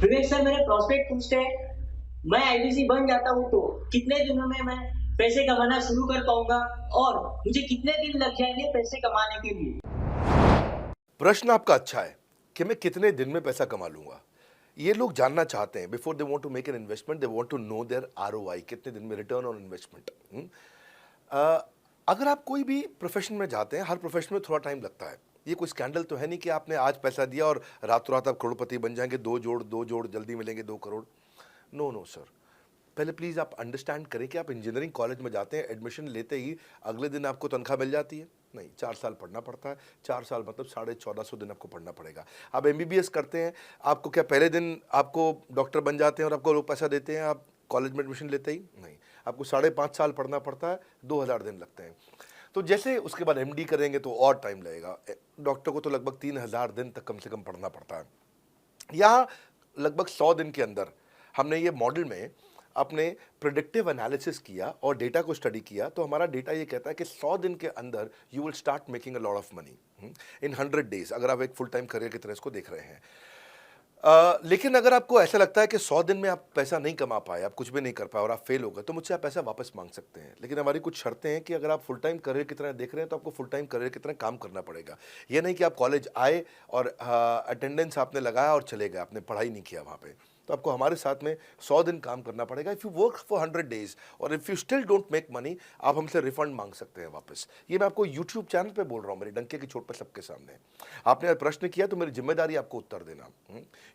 विवेक sir, मेरे prospect पूछते हैं, मैं आईबीसी बन जाता हूँ तो कितने दिनों में मैं पैसे कमाना शुरू कर पाऊंगा और मुझे कितने दिन लग जाएंगे पैसे कमाने के लिए? प्रश्न आपका अच्छा है कि मैं कितने दिन में पैसा कमा लूंगा। ये लोग जानना चाहते हैं। Before they want to make an investment, they want to know their ROI, कितने दिन में रिटर्न ऑन इन्वेस्टमेंट। अगर आप कोई भी प्रोफेशन में जाते हैं, हर प्रोफेशन में थोड़ा टाइम लगता है। ये कोई स्कैंडल तो है नहीं कि आपने आज पैसा दिया और रातों रात आप करोड़पति बन जाएंगे। दो जोड़ जल्दी मिलेंगे 2 करोड़। No no sir. पहले प्लीज़ आप अंडरस्टैंड करें कि आप इंजीनियरिंग कॉलेज में जाते हैं, एडमिशन लेते ही अगले दिन आपको तनख्वाह मिल जाती है? नहीं, 4 साल पढ़ना पड़ता है। 4 साल मतलब 1450 दिन आपको पढ़ना पड़ेगा। आप एमबीबीएस करते हैं, आपको क्या पहले दिन आपको डॉक्टर बन जाते हैं और आपको लोग पैसा देते हैं आप कॉलेज में एडमिशन लेते ही? नहीं, आपको 5.5 साल पढ़ना पड़ता है, 2000 दिन लगते हैं। तो जैसे उसके बाद एमडी करेंगे तो और टाइम लगेगा। डॉक्टर को तो लगभग 3000 दिन तक कम से कम पढ़ना पड़ता है। यहाँ लगभग 100 दिन के अंदर हमने ये मॉडल में अपने प्रिडिक्टिव एनालिसिस किया और डेटा को स्टडी किया, तो हमारा डेटा ये कहता है कि 100 दिन के अंदर you will start making a lot of money in 100 days, अगर आप एक फुल टाइम करियर की तरह इसको देख रहे हैं। लेकिन अगर आपको ऐसा लगता है कि 100 दिन में आप पैसा नहीं कमा पाए, आप कुछ भी नहीं कर पाए और आप फेल हो गए, तो मुझसे आप पैसा वापस मांग सकते हैं। लेकिन हमारी कुछ शर्तें हैं कि अगर आप फुल टाइम करियर की तरह देख रहे हैं तो आपको फुल टाइम करियर की तरह काम करना पड़ेगा। ये नहीं कि आप कॉलेज आए और अटेंडेंस आपने लगाया और चले गए, आपने पढ़ाई नहीं किया वहाँ पे। तो आपको हमारे साथ में 100 दिन काम करना पड़ेगा। If you work for 100 days और if you still don't make money, आप हमसे रिफंड मांग सकते हैं वापस। ये मैं आपको यूट्यूब चैनल पे बोल रहा हूँ, मेरे डंके की चोट पर सबके सामने। आपने प्रश्न किया तो मेरी जिम्मेदारी आपको उत्तर देना।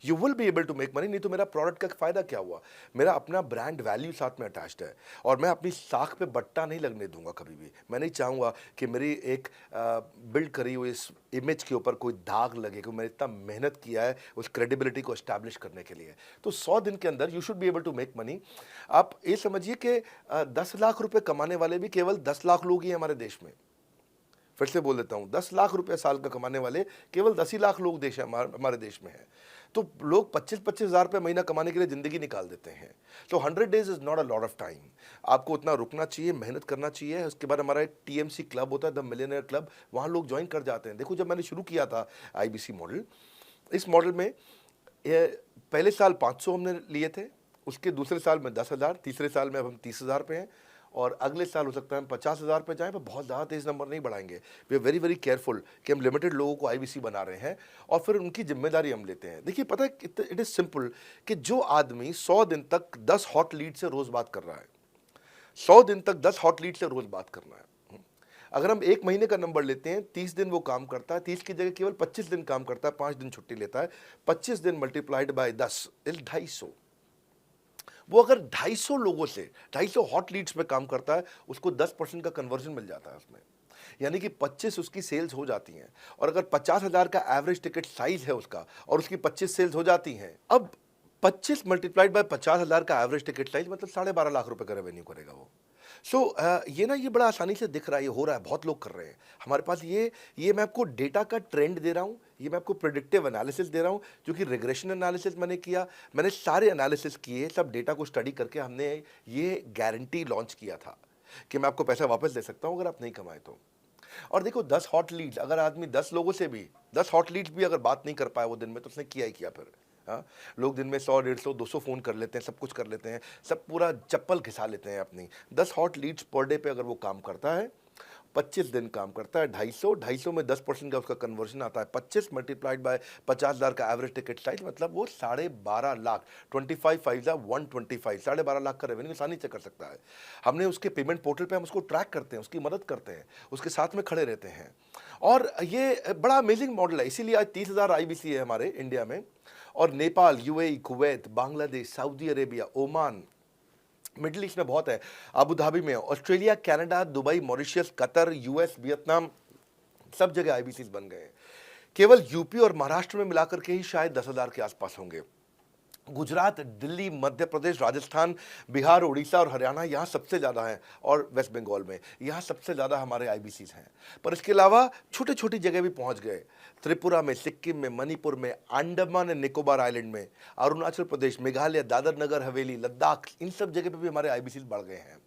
You will be able to make money, नहीं तो मेरा प्रोडक्ट का फायदा क्या हुआ? मेरा अपना ब्रांड वैल्यू साथ में अटैच्ड है और मैं अपनी साख पे बट्टा नहीं लगने दूंगा कभी भी। मैं नहीं चाहूँगा कि मेरी एक बिल्ड करी हुई इस इमेज के ऊपर कोई दाग लगे, क्योंकि मैंने इतना मेहनत किया है उस क्रेडिबिलिटी को एस्टैब्लिश करने के लिए। तो 100 दिन के अंदर you should be able to make money. आप ये समझिए कि 10 लाख रुपए कमाने वाले भी केवल 10 लाख लोग ही हैं हमारे देश में। फिर से बोल देता हूँ, 10 लाख रुपए साल का कमाने वाले केवल 10 ही लाख लोग देश हमारे देश में हैं। तो लोग 25-25 हज़ार रुपये महीना कमाने के लिए ज़िंदगी निकाल देते हैं। तो 100 days is not a lot of time. आपको उतना रुकना चाहिए, मेहनत करना चाहिए। उसके बाद हमारा एक टीएमसी क्लब होता है, द मिलियनेयर क्लब, वहाँ लोग ज्वाइन कर जाते हैं। देखो, जब मैंने शुरू किया था आईबीसी मॉडल, इस मॉडल में पहले साल 500 हमने लिए थे, उसके दूसरे साल में 10,000, तीसरे साल में अब हम 30,000 पे हैं और अगले साल हो सकता है हम 50,000 पे जाएं, पर बहुत ज़्यादा तेज़ नंबर नहीं बढ़ाएंगे। We are very very careful कि हम लिमिटेड लोगों को आईबीसी बना रहे हैं और फिर उनकी जिम्मेदारी हम लेते हैं। देखिए, पता है इट इज़ सिंपल कि जो आदमी 100 दिन तक 10 हॉट लीड से रोज़ बात कर रहा है, 100 दिन तक 10 हॉट लीड से रोज़ बात करना है। अगर हम एक महीने का नंबर लेते हैं, 30 दिन वो काम करता है, 30 की जगह केवल 25 दिन काम करता है, 5 दिन छुट्टी लेता है, 25 दिन मल्टीप्लाइड बाय 10 इज 250। वो अगर 250 लोगों से 250 हॉट लीड्स पे काम करता है, उसको 10% का कन्वर्जन मिल जाता है उसमें, यानी कि 25 उसकी सेल्स हो जाती हैं। और अगर 50,000 का एवरेज टिकट साइज है उसका और उसकी 25 सेल्स हो जाती हैं, अब 25 मल्टीप्लाइड बाय 50,000 का एवरेज टिकट साइज मतलब 12.5 लाख रुपए का रेवेन्यू करेगा वो। सो ये ना, ये बड़ा आसानी से दिख रहा है, ये हो रहा है, बहुत लोग कर रहे हैं हमारे पास। ये मैं आपको डेटा का ट्रेंड दे रहा हूँ, ये मैं आपको प्रिडिक्टिव एनालिसिस दे रहा हूँ, जो कि रिग्रेशन एनालिसिस मैंने किया। मैंने सारे एनालिसिस किए, सब डेटा को स्टडी करके हमने ये गारंटी लॉन्च किया था कि मैं आपको पैसा वापस दे सकता हूँ अगर आप नहीं कमाए तो। और देखो, 10 हॉट लीड्स, अगर आदमी 10 लोगों से भी 10 हॉट लीड्स भी अगर बात नहीं कर पाया वो दिन में, तो उसने किया ही किया फिर। हाँ, लोग दिन में 100, 150, 200 फ़ोन कर लेते हैं, सब कुछ कर लेते हैं, सब पूरा चप्पल घिसा लेते हैं अपनी। 10 हॉट लीड्स पर डे पे अगर वो काम करता है, 25 दिन काम करता है, 250 में 10% का उसका कन्वर्जन आता है, 25 मल्टीप्लाइड बाय 50,000 का एवरेज टिकट साइज, मतलब वो 12.5 लाख, 25 5 125, 12.5 लाख का रेवेन्यू आसानी से कर सकता है। हमने उसके पेमेंट पोर्टल पे हम उसको ट्रैक करते हैं, उसकी मदद करते हैं, उसके साथ में खड़े रहते हैं। और ये बड़ा अमेजिंग मॉडल है, इसीलिए आज 30,000 आईबीसी है हमारे इंडिया में। और Nepal, UAE, Kuwait, Bangladesh, Saudi Arabia, Oman, middle east में बहुत है, अबू धाबी में, Australia, Canada, Dubai, Mauritius, Qatar, US, Vietnam, सब जगह आईबीसीज बन गए हैं। केवल यूपी और महाराष्ट्र में मिलाकर के ही शायद 10,000 के आसपास होंगे। गुजरात, दिल्ली, मध्य प्रदेश, राजस्थान, बिहार, उड़ीसा और हरियाणा, यहाँ सबसे ज़्यादा हैं। और वेस्ट बंगाल में, यहाँ सबसे ज़्यादा हमारे आईबीसीज हैं। पर इसके अलावा छोटी छोटी जगह भी पहुँच गए, त्रिपुरा में, सिक्किम में, मणिपुर में, अंडमान एंड निकोबार आइलैंड में, अरुणाचल प्रदेश, मेघालय, दादर नगर हवेली, लद्दाख, इन सब जगह पे भी हमारे आईबीसीज बढ़ गए हैं।